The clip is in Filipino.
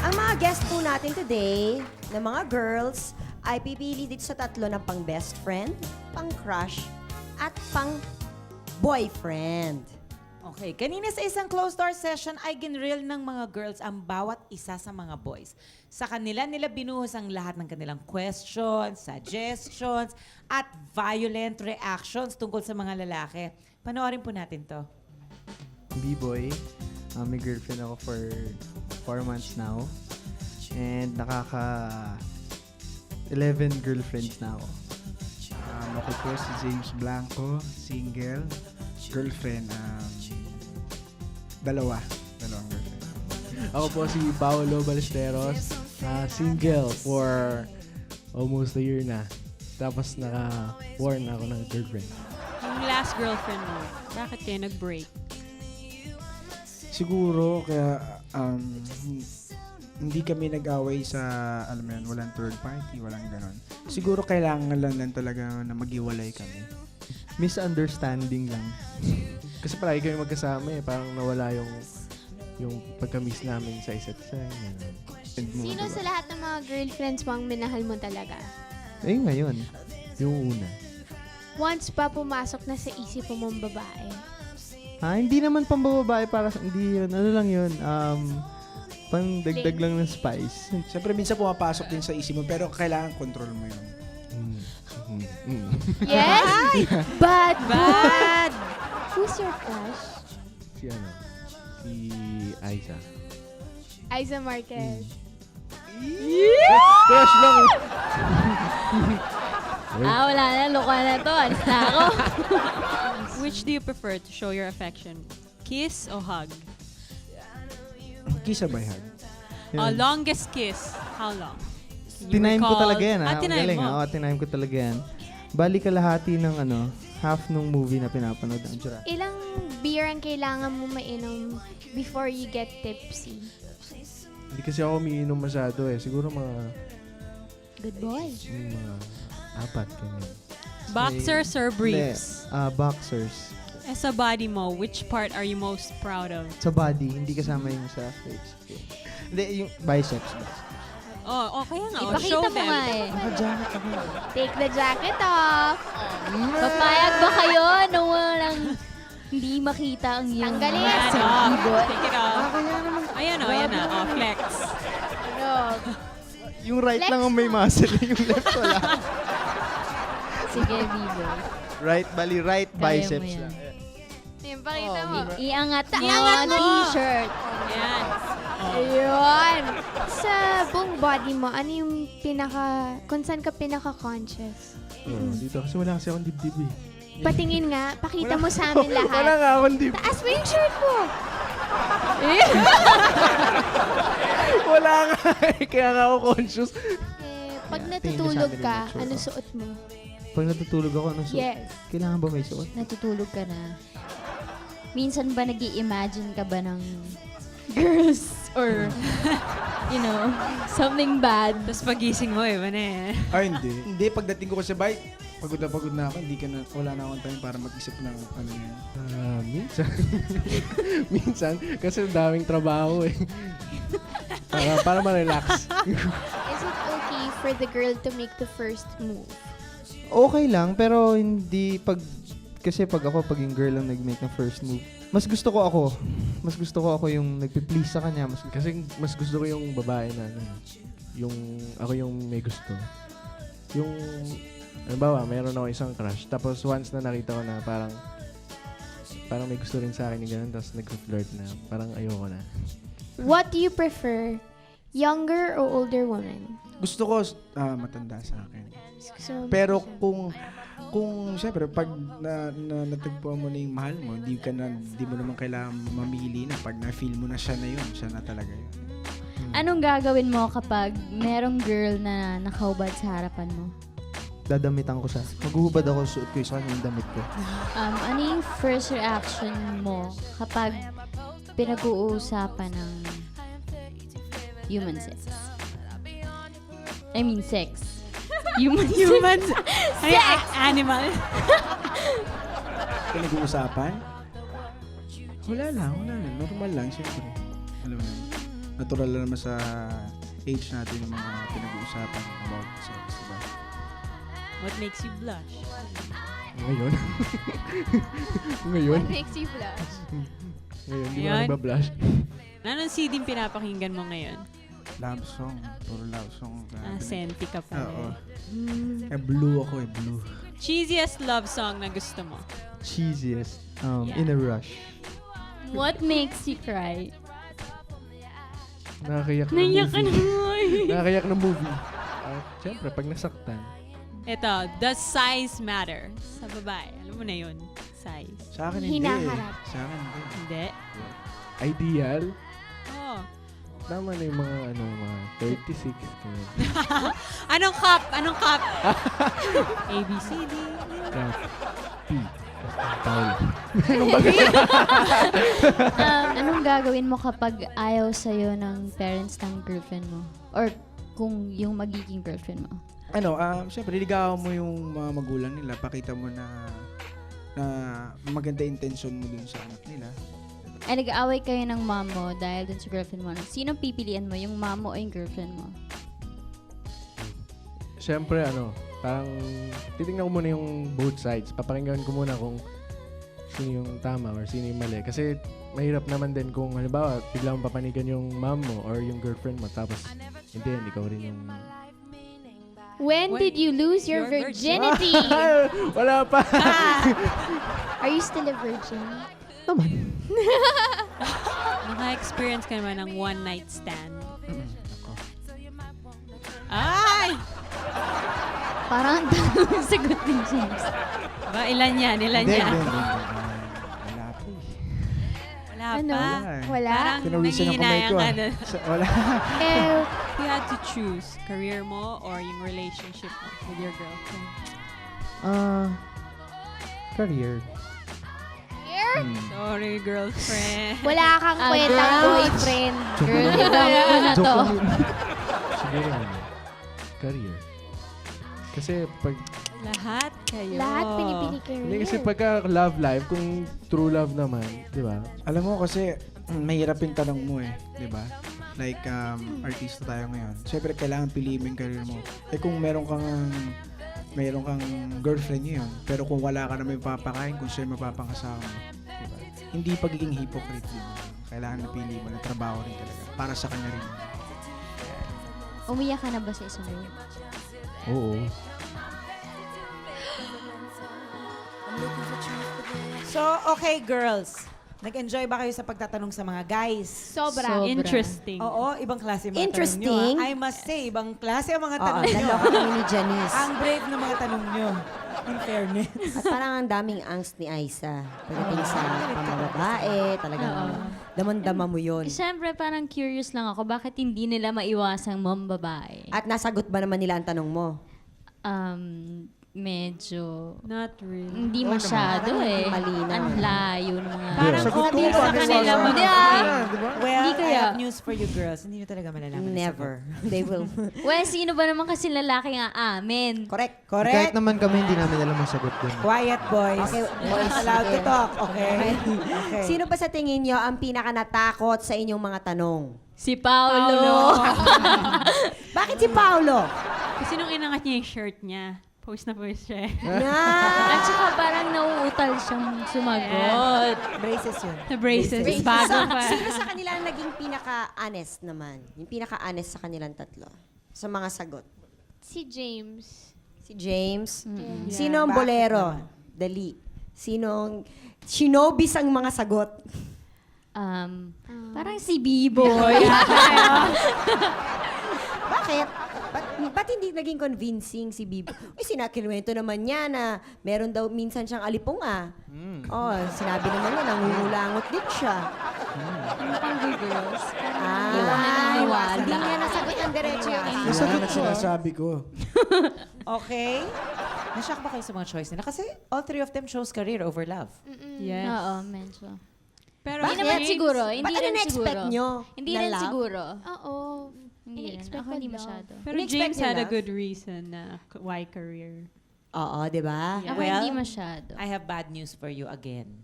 Ang mga guest po natin today, na mga girls, ay pipili dito sa tatlo ng pang best friend, pang crush, at pang boyfriend. Okay, kanina sa isang closed-door session ay ginrill ng mga girls ang bawat isa sa mga boys. Sa kanila nila binuhos ang lahat ng kanilang questions, suggestions, at violent reactions tungkol sa mga lalaki. Panoorin po natin to. B-boy. May girlfriend ako for 4 months now. And nakaka 11 girlfriends na ako. Ako po si James Blanco, single, girlfriend, dalawang girlfriend. Ako po si Paolo Ballesteros, single for almost a year na. Tapos naka-born ako ng girlfriend. Yung last girlfriend mo, bakit kayo nag-break? Siguro kaya hindi kami nag-away sa, alam mo yun, walang third party, walang ganon. Siguro kailangan lang talaga na maghiwalay kami. Misunderstanding lang. Kasi palagi kami magkasama eh. Parang nawala yung pagka-miss namin sa isa't isa. Sino sa lahat ng mga girlfriends mo ang minahal mo talaga? Eh, ngayon. Yung una. Once pa pumasok na sa isip mo mong babae. Hindi naman pambababae para hindi yun. Ano lang yun? Pang dagdag lang ng spice. Siyempre, minsan pumapasok din sa isip mo, pero kailangan control mo yun. Yes? Bad. Bad! Who's your crush? Si Aiza. Aiza Marquez. Crush lang eh. Wala na. Luka na to. Alis na ako. Which do you prefer to show your affection? Kiss o hug? Kiss by hug. Longest kiss, how long? Can you Tinaym ko recall? talaga yan. Tinaym Galing, mo. Oo, tinaym ko talaga yan. Bali kalahati ng half nung movie na pinapanood ng Jura. Ilang beer ang kailangan mo mainom before you get tipsy? Hindi kasi ako umiinom masyado eh. Siguro mga Good boy. 4 ganyan. Boxers or briefs? Boxers. Eh, sa body mo, which part are you most proud of? Sa body, hindi kasama yung sa face. Hindi, yung biceps. Oh, kaya nga. Oh, Ipakita show mo them. nga eh. Naka-jacket ako. Take the jacket off. Papayag ba kayo na walang hindi makita ang iyong Tanggalin. Yan, sa oh. ibon? Take it off. Ayan o, ayan na. Oh, flex. Ano? Yung right Flex lang ang may muscle, yung left wala. Sige, Vivo. Right Kaya biceps mo yan. lang. Yung pakita mo. Iangat mo Iangat ang mo. t-shirt. Ayan. Ayun. Sa buong body mo, ano yung kung saan ka pinaka-conscious? Dito kasi wala kasi akong dibdib eh. Patingin nga, pakita mo sa amin lahat. Wala nga akong dibdib. Taas mo yung shirt mo. Wala nga eh. Kaya nga ako conscious. Pag Tingin natutulog niya sa akin ka, yung mature ano ko. suot mo? Pag natutulog ako, anong suot? Yes. Kailangan ba may suot? Natutulog ka na. Minsan ba nag-i-imagine ka ba ng girls or, something bad? Tapos pagising mo, iba na eh. Ay, hindi. Hindi, pagdating ko sa bike, pagod na ako, wala na akong time para mag-isip ng ano yun. Minsan. Minsan. Kasi daming trabaho eh. para ma-relax. Is it okay for the girl to make the first move? Okay lang, pero hindi kasi pag yung girl ang nag-make ng first move, mas gusto ko ako yung nagpi-please sa kanya. Kasi mas gusto ko yung babae na yung ako yung may gusto. Yung halimbawa, mayroon ako isang crush. Tapos once na nakita ko na parang may gusto rin sa akin yung ganun, tapos nag-flirt na. Parang ayoko na. What do you prefer? Younger or older woman? Gusto ko matanda sa akin. So, Pero kung syempre pag natagpuan mo na yung mahal mo, hindi mo naman kailangan mamili na pag na-feel mo na siya na yun, siya na talaga yun. Anong gagawin mo kapag merong girl na nakahubad sa harapan mo? Dadamitan ko siya. Maghuhubad ako, suot ko sa kanya yung damit ko. Ano yung first reaction mo kapag pinag-uusapan ng human sex? I mean sex. Human sex. Ay, animal. Pinag-uusapan? Wala lang. Normal lang, syempre. Alam mo na. natural lang naman sa age natin yung mga pinag-uusapan about sex, diba? What makes you blush? Ngayon? Ngayon? What makes you blush? Ngayon, di ba Ayan. nagbablush? Anong CD yung pinapakinggan mo ngayon? Love song. Puro love song. Senti ka pa Oo. rin. Blue ako blue. Cheesiest love song na gusto mo? Cheesiest. Yeah. In a rush. What makes you cry? Nakakayak ng Naiyak ka na movie. Nakakayak ng movie. Siyempre, pag nasaktan. Ito, does size matter? Sa babae, alam mo na yun. Size. Sa akin hindi. Hinaharap. Sa akin hindi. Hindi? Ideal? Oh. Tama na yung mga 36. ganun. Anong cup? Anong cup? A, B, C, D. Cup. P. Paul. Anong gagawin mo kapag ayaw sa'yo ng parents ng girlfriend mo? Or kung yung magiging girlfriend mo? Siyempre, ligawan mo yung mga magulang nila. Pakita mo na maganda intention mo dun sa anak nila. Ay, nag-aaway kayo ng mom mo dahil dun sa girlfriend mo. Sino pipilian mo? Yung mom mo o yung girlfriend mo? Siyempre, parang titingnan ko muna yung both sides. Papakinggan ko muna kung sino yung tama or sino yung mali. Kasi mahirap naman din kung halimbawa, biglang papanigan yung mom mo or yung girlfriend mo. Tapos, hindi, ikaw rin yung... When did you lose your Your virginity? Wala pa! Are you still a virgin? Naka-experience ka naman ng one night stand. Ay! Parang ang daming sagot ni James. Ba, ilan yan? Ilan Hindi, yan? hindi. Wala pa eh. Wala Ano? pa. Wala? Parang Pinawisan ang kamay ko. nangihinayang ka na. Wala. Eh, You had to choose career mo or yung relationship mo with your girlfriend. Career. Sorry, girlfriend. wala kang kwentang girl. boyfriend. Girl, ibang ko na to. Siguro career. Kasi pag... Lahat kayo. Lahat pinipili career. Hindi kasi pagka love life, kung true love naman, di ba? Alam mo kasi, mahirap yung tanong mo eh. Di ba? Like, artista tayo ngayon. Siyempre, kailangan piliin mo yung career mo. Eh kung meron kang girlfriend ngayon, pero kung wala ka na may papakain, kung siya mapapangkasama mo, diba? Hindi pagiging hypocrite din. Kailangan napili mo na trabaho rin talaga. Para sa kanya rin. Umiyak ka na ba sa isang girl? Oo. So, okay, girls. Nag-enjoy ba kayo sa pagtatanong sa mga guys? Sobra. Interesting. Oo, ibang klase mga Interesting. tanong nyo. I must say, ibang klase ang mga Oo, tanong nyo. naloka kami ni Janice. Ang brave ng mga tanong nyo. In fairness. At parang ang daming angst ni Aiza. Pagdating sa pambabae, talagang daman-dama mo yun. Siyempre, parang curious lang ako, bakit hindi nila maiwasang babae? At nasagot ba naman nila ang tanong mo? Medyo... Not really. Hindi masyado Parang eh. hindi malinaw. Ang layo ng mga... Parang Sagot obvious ko, sa paano kanila iwasan? mag- Well, Hindi I kaya. have news for you girls. Hindi nyo talaga malalaman. ang Never. They will. Well, sino ba naman kasi lalaki nga amin? Correct. sagot. Correct? Kahit naman kami, hindi namin alam ang sagot dun. Quiet, boys. Okay, boys, Allowed to sige. talk, okay? Okay. Sino ba sa tingin nyo ang pinaka natakot sa inyong mga tanong? Si Paolo. Bakit si Paolo? Kasi nung inangat niya yung shirt niya, post na post siya. At saka parang nauutal siyang sumagot. Braces yun. The braces. Bago pa. Sino sa kanila ang naging pinaka-honest naman? Yung pinaka-honest sa kanilang tatlo? Sa mga sagot? Si James. Si James? Mm-mm. Sino ang Bakit bolero? naman? Dali. Sinong shinobis ang mga sagot? Parang si B-Boy. Bakit? Ba't hindi naging convincing si Bibo? Uy, sinakinuwento naman niya na meron daw minsan siyang alipunga. Oh, sinabi naman niya, nangungulangot din siya. Ano pang girls? Ah, hindi niya nasagot ang diretso yung Nasagot ko. Sinasabi ko. Okay? Nashock ba kayo sa mga choice nila? Kasi all three of them chose career over love. Yes. Oo, medyo. Pero Hindi naman siguro. Hindi Ba't ano rin na-expect siguro. nyo? Hindi Na rin love? siguro. Oo. Hindi rin. Ini-expect Ako ko hindi love. masyado. Pero In-expect James niyo had a love? good reason na why career. Oo, di ba? Ako Well, hindi masyado. I have bad news for you again.